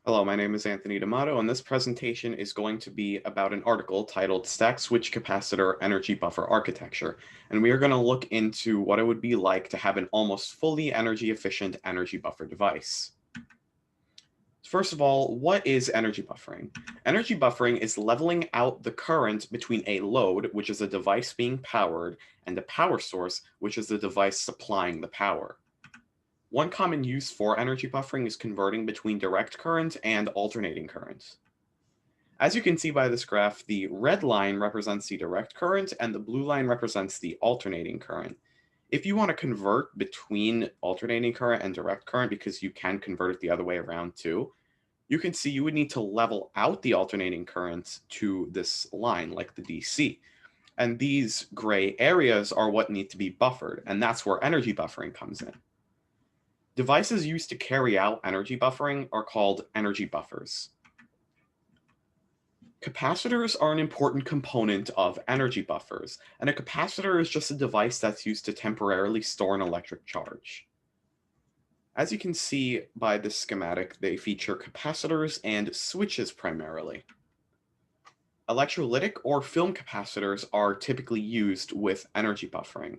Hello, my name is Anthony D'Amato, and this presentation is going to be about an article titled Stack Switch Capacitor Energy Buffer Architecture. And we are going to look into what it would be like to have an almost fully energy efficient energy buffer device. First of all, what is energy buffering? Energy buffering is leveling out the current between a load, which is a device being powered, and a power source, which is the device supplying the power. One common use for energy buffering is converting between direct current and alternating current. As you can see by this graph, the red line represents the direct current and the blue line represents the alternating current. If you want to convert between alternating current and direct current, because you can convert it the other way around too, you can see you would need to level out the alternating current to this line, like the DC. And these gray areas are what need to be buffered, and that's where energy buffering comes in. Devices used to carry out energy buffering are called energy buffers. Capacitors are an important component of energy buffers, and a capacitor is just a device that's used to temporarily store an electric charge. As you can see by this schematic, they feature capacitors and switches primarily. Electrolytic or film capacitors are typically used with energy buffering.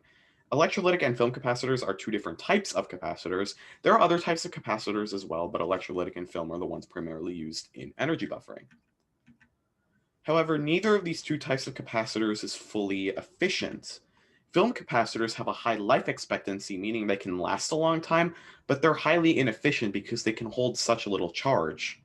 Electrolytic and film capacitors are two different types of capacitors. There are other types of capacitors as well, but electrolytic and film are the ones primarily used in energy buffering. However, neither of these two types of capacitors is fully efficient. Film capacitors have a high life expectancy, meaning they can last a long time, but they're highly inefficient because they can hold such a little charge.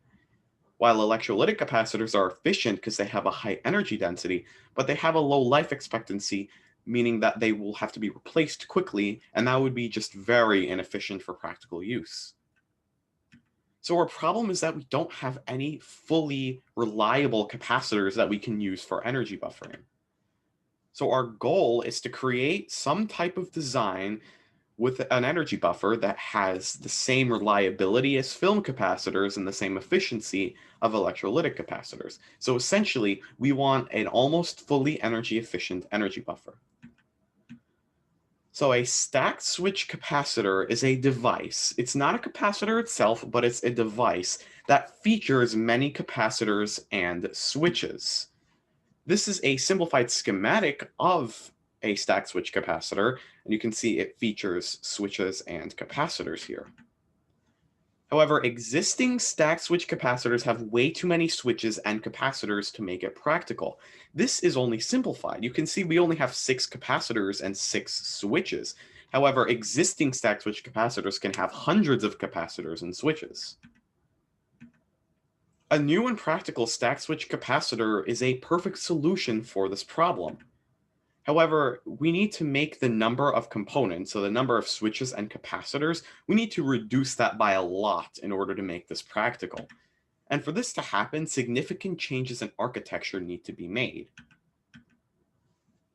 While electrolytic capacitors are efficient because they have a high energy density, but they have a low life expectancy, meaning that they will have to be replaced quickly, and that would be just very inefficient for practical use. So our problem is that we don't have any fully reliable capacitors that we can use for energy buffering. So our goal is to create some type of design with an energy buffer that has the same reliability as film capacitors and the same efficiency of electrolytic capacitors. So essentially, we want an almost fully energy efficient energy buffer. So a stacked switch capacitor is a device. It's not a capacitor itself, but it's a device that features many capacitors and switches. This is a simplified schematic of a stacked switch capacitor, and you can see it features switches and capacitors here. However, existing stacked switch capacitors have way too many switches and capacitors to make it practical. This is only simplified. You can see we only have 6 capacitors and 6 switches. However, existing stacked switch capacitors can have hundreds of capacitors and switches. A new and practical stacked switch capacitor is a perfect solution for this problem. However, we need to make the number of components, so the number of switches and capacitors, we need to reduce that by a lot in order to make this practical. And for this to happen, significant changes in architecture need to be made.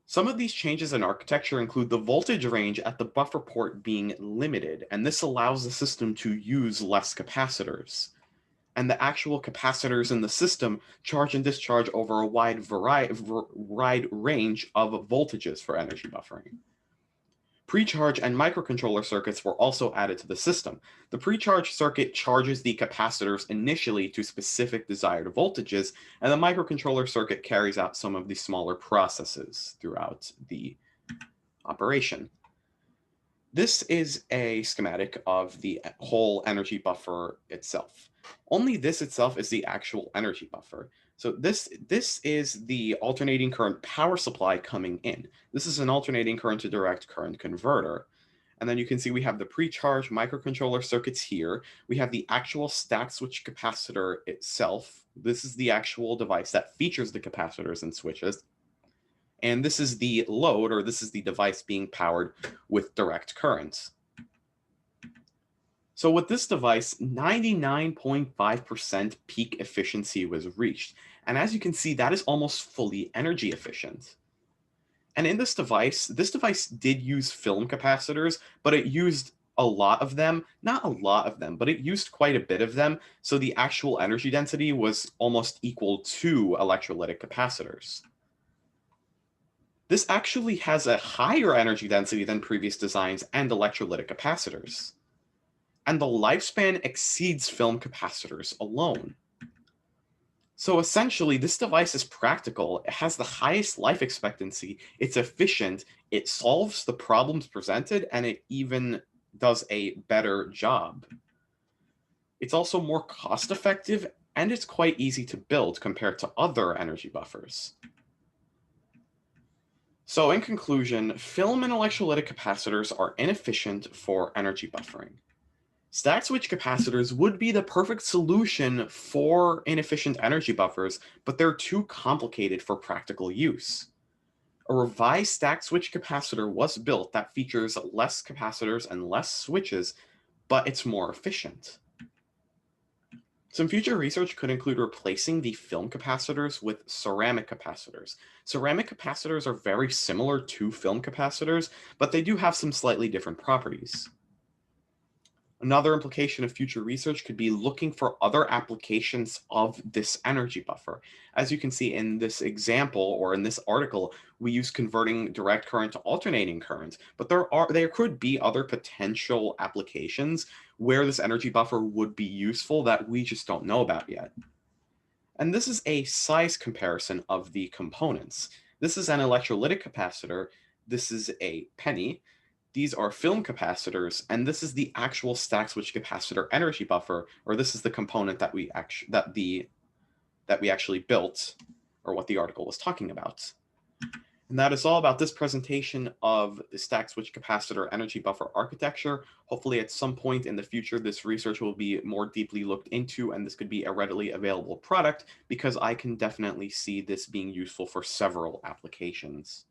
Some of these changes in architecture include the voltage range at the buffer port being limited, and this allows the system to use less capacitors. And the actual capacitors in the system charge and discharge over a wide range of voltages for energy buffering. Pre-charge and microcontroller circuits were also added to the system. The pre-charge circuit charges the capacitors initially to specific desired voltages, and the microcontroller circuit carries out some of the smaller processes throughout the operation. This is a schematic of the whole energy buffer itself. Only this itself is the actual energy buffer. So this is the alternating current power supply coming in. This is an alternating current to direct current converter. And then you can see we have the pre-charge microcontroller circuits here. We have the actual stack switch capacitor itself. This is the actual device that features the capacitors and switches. And this is the load, or this is the device being powered with direct current. So with this device, 99.5% peak efficiency was reached. And as you can see, that is almost fully energy efficient. And in this device did use film capacitors, but it used a lot of them, not a lot of them, but it used quite a bit of them. So the actual energy density was almost equal to electrolytic capacitors. This actually has a higher energy density than previous designs and electrolytic capacitors. and the lifespan exceeds film capacitors alone. So essentially, this device is practical, it has the highest life expectancy, it's efficient, it solves the problems presented, and it even does a better job. It's also more cost effective, and it's quite easy to build compared to other energy buffers. So in conclusion, film and electrolytic capacitors are inefficient for energy buffering. Stack switch capacitors would be the perfect solution for inefficient energy buffers, but they're too complicated for practical use. A revised stack switch capacitor was built that features less capacitors and less switches, but it's more efficient. Some future research could include replacing the film capacitors with ceramic capacitors. Ceramic capacitors are very similar to film capacitors, but they do have some slightly different properties. Another implication of future research could be looking for other applications of this energy buffer. As you can see in this example or in this article, we use converting direct current to alternating current, but there could be other potential applications where this energy buffer would be useful that we just don't know about yet. And this is a size comparison of the components. This is an electrolytic capacitor, this is a penny, these are film capacitors, and this is the actual stack switch capacitor energy buffer, or this is the component that we actually built, or what the article was talking about. And that is all about this presentation of the stack switch capacitor energy buffer architecture. Hopefully at some point in the future, this research will be more deeply looked into, and this could be a readily available product, because I can definitely see this being useful for several applications.